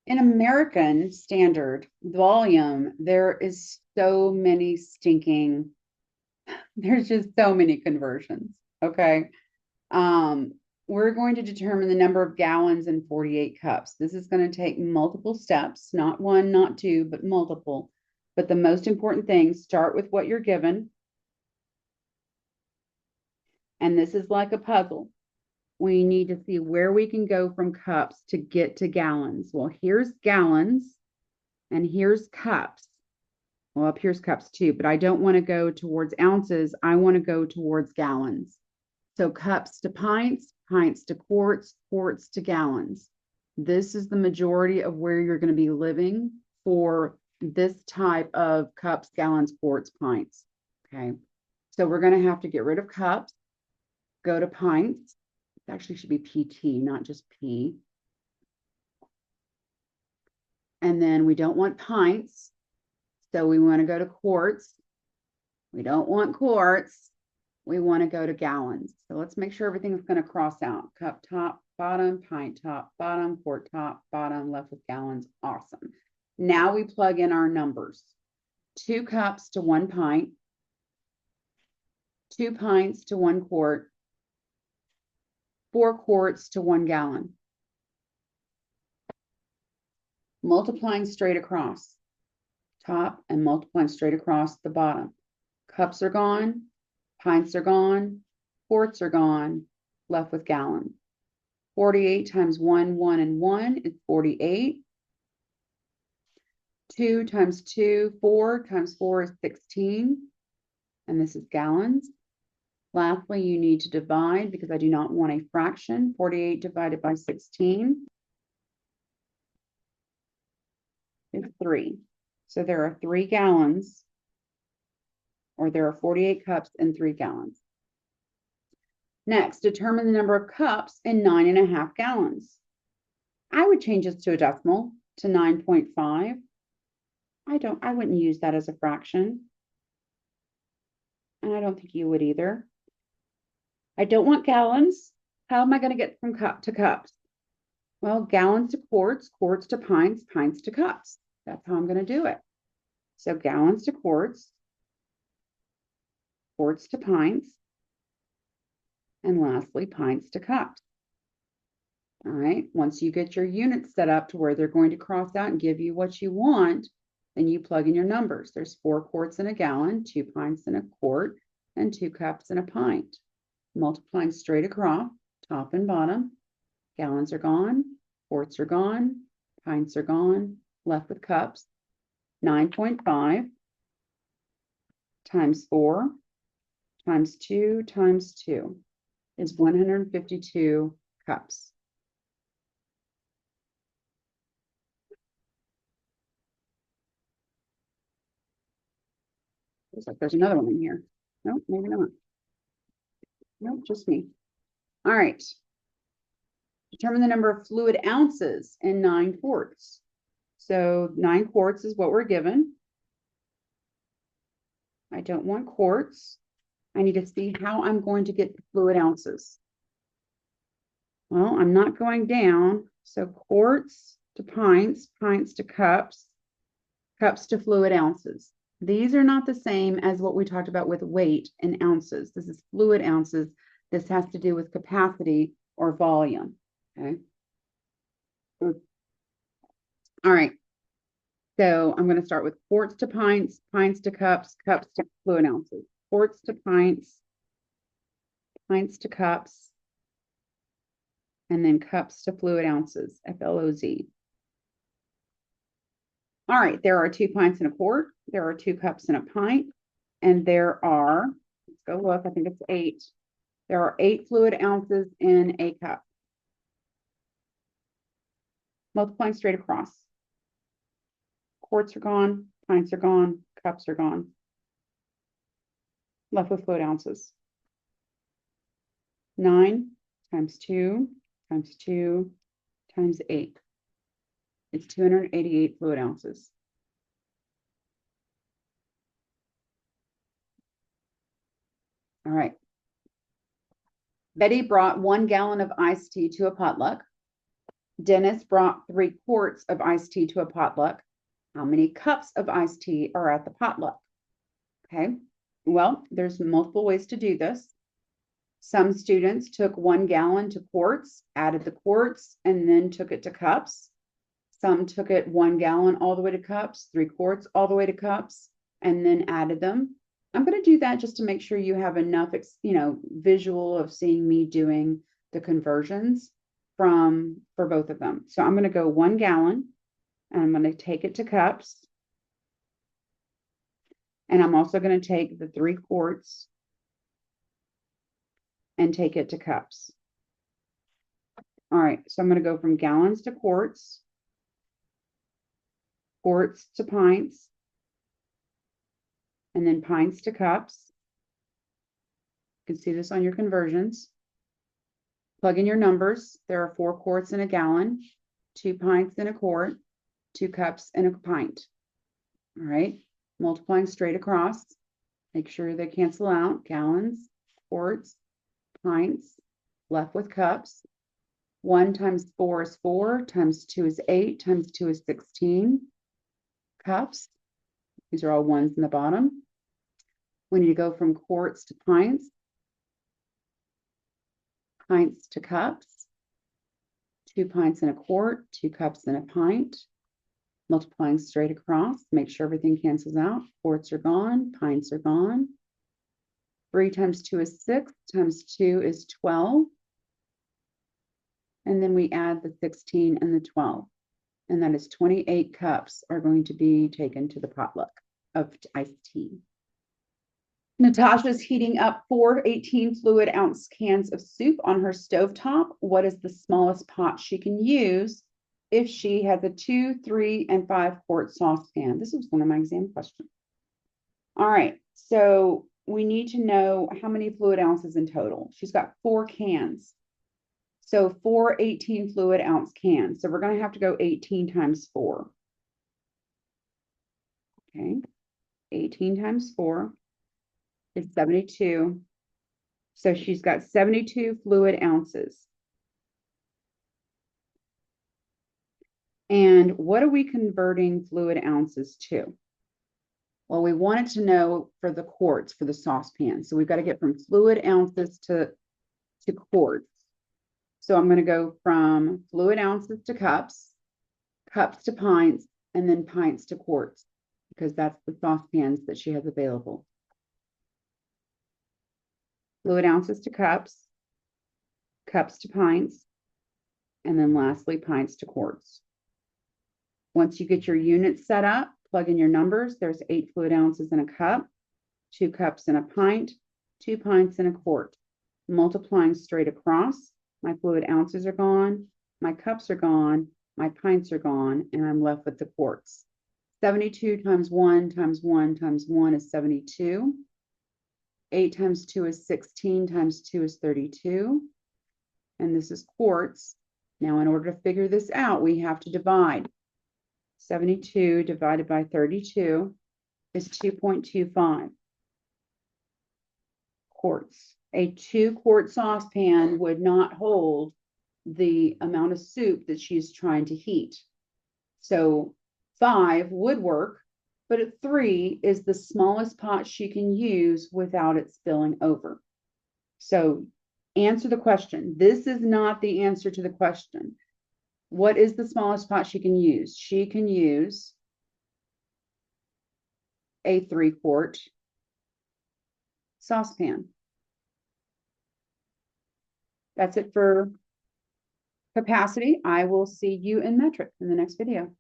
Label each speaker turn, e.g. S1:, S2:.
S1: In American standard volume, there is so many stinking, there's just so many conversions. Okay. Um, we're going to determine the number of gallons in 48 cups. This is going to take multiple steps, not one, not two, but multiple. But the most important thing, start with what you're given. And this is like a puzzle. We need to see where we can go from cups to get to gallons. Well, here's gallons and here's cups. Well, up here's cups too, but I don't want to go towards ounces. I want to go towards gallons. So cups to pints, pints to quarts, quarts to gallons. This is the majority of where you're going to be living for this type of cups, gallons, quarts, pints. Okay. So we're going to have to get rid of cups, go to pints. It actually should be PT, not just P. And then we don't want pints. So we want to go to quarts. We don't want quarts. We want to go to gallons. So let's make sure everything's going to cross out. Cup top, bottom, pint top, bottom, quart top, bottom, left with gallons. Awesome. Now we plug in our numbers. 2 cups to 1 pint, 2 pints to 1 quart, 4 quarts to 1 gallon. Multiplying straight across top and multiplying straight across the bottom. Cups are gone, pints are gone, quarts are gone, left with gallon. 48 times 1, 1 and 1 is 48. 2 times 2, 4 times 4 is 16. And this is gallons. Lastly, you need to divide because I do not want a fraction. 48 divided by 16 is 3. So there are 3 gallons, or there are 48 cups and 3 gallons. Next, determine the number of cups in 9.5 gallons. I would change this to a decimal to 9.5. I wouldn't use that as a fraction. And I don't think you would either. I don't want gallons. How am I going to get from cup to cups? Well, gallons to quarts, quarts to pints, pints to cups. That's how I'm going to do it. So gallons to quarts, quarts to pints, and lastly, pints to cups. All right. Once you get your units set up to where they're going to cross out and give you what you want, then you plug in your numbers. There's 4 quarts in a gallon, 2 pints in a quart, and 2 cups in a pint. Multiplying straight across, top and bottom. Gallons are gone, quarts are gone, pints are gone, left with cups. 9.5 times 4 times 2 times 2 is 152 cups. Looks like there's another one in here. Nope, maybe not. Nope, just me. All right. Determine the number of fluid ounces in 9 quarts. So 9 quarts is what we're given. I don't want quarts. I need to see how I'm going to get the fluid ounces. Well, I'm not going down. So quarts to pints, pints to cups, cups to fluid ounces. These are not the same as what we talked about with weight in ounces. This is fluid ounces. This has to do with capacity or volume. Okay. All right. So I'm going to start with quarts to pints, pints to cups, cups to fluid ounces. Quarts to pints, pints to cups, and then cups to fluid ounces, FLOZ. All right, there are 2 pints in a quart. There are 2 cups in a pint. And there are, let's go look, I think it's 8. There are 8 fluid ounces in a cup. Multiplying straight across. Quarts are gone, pints are gone, cups are gone. Left with fluid ounces. 9 times 2 times 2 times 8. It's 288 fluid ounces. All right. Betty brought 1 gallon of iced tea to a potluck. Dennis brought 3 quarts of iced tea to a potluck. How many cups of iced tea are at the potluck? Okay, well, there's multiple ways to do this. Some students took 1 gallon to quarts, added the quarts, and then took it to cups. Some took it 1 gallon all the way to cups, 3 quarts all the way to cups, and then added them. I'm going to do that just to make sure you have enough, visual of seeing me doing the conversions for both of them. So I'm going to go 1 gallon, and I'm going to take it to cups. And I'm also going to take the 3 quarts and take it to cups. All right, so I'm going to go from gallons to quarts, quarts to pints, and then pints to cups. You can see this on your conversions. Plug in your numbers. There are 4 quarts in a gallon, 2 pints in a quart, 2 cups in a pint. All right, multiplying straight across. Make sure they cancel out. Gallons, quarts, pints, left with cups. 1 times 4 is 4, times 2 is 8, times 2 is 16 cups. These are all ones in the bottom. We need to go from quarts to pints, pints to cups, 2 pints in a quart, 2 cups in a pint, multiplying straight across. Make sure everything cancels out. Quarts are gone, pints are gone. 3 times 2 is 6, times 2 is 12. And then we add the 16 and the 12. And that is 28 cups are going to be taken to the potluck of iced tea. Natasha's heating up 4 18 fluid ounce cans of soup on her stovetop. What is the smallest pot she can use if she has a 2, 3, and 5 quart saucepan? This was one of my exam questions. All right, so we need to know how many fluid ounces in total. She's got 4 cans. So 4 18 fluid ounce cans. So we're going to have to go 18 times 4. Okay, 18 times 4 is 72. So she's got 72 fluid ounces. And what are we converting fluid ounces to? Well, we wanted to know for the quarts, for the saucepan. So we've got to get from fluid ounces to quarts. So I'm going to go from fluid ounces to cups, cups to pints, and then pints to quarts, because that's the saucepans that she has available. Fluid ounces to cups, cups to pints, and then lastly, pints to quarts. Once you get your units set up, plug in your numbers. There's 8 fluid ounces in a cup, 2 cups in a pint, 2 pints in a quart. Multiplying straight across, my fluid ounces are gone, my cups are gone, my pints are gone, and I'm left with the quarts. 72 times 1 times 1 times 1 is 72. 8 times 2 is 16, times 2 is 32. And this is quarts. Now, in order to figure this out, we have to divide. 72 divided by 32 is 2.25 quarts. A 2-quart saucepan would not hold the amount of soup that she's trying to heat. So 5 would work, but a 3 is the smallest pot she can use without it spilling over. So answer the question. This is not the answer to the question. What is the smallest pot she can use? She can use a 3-quart saucepan. That's it for capacity. I will see you in metric in the next video.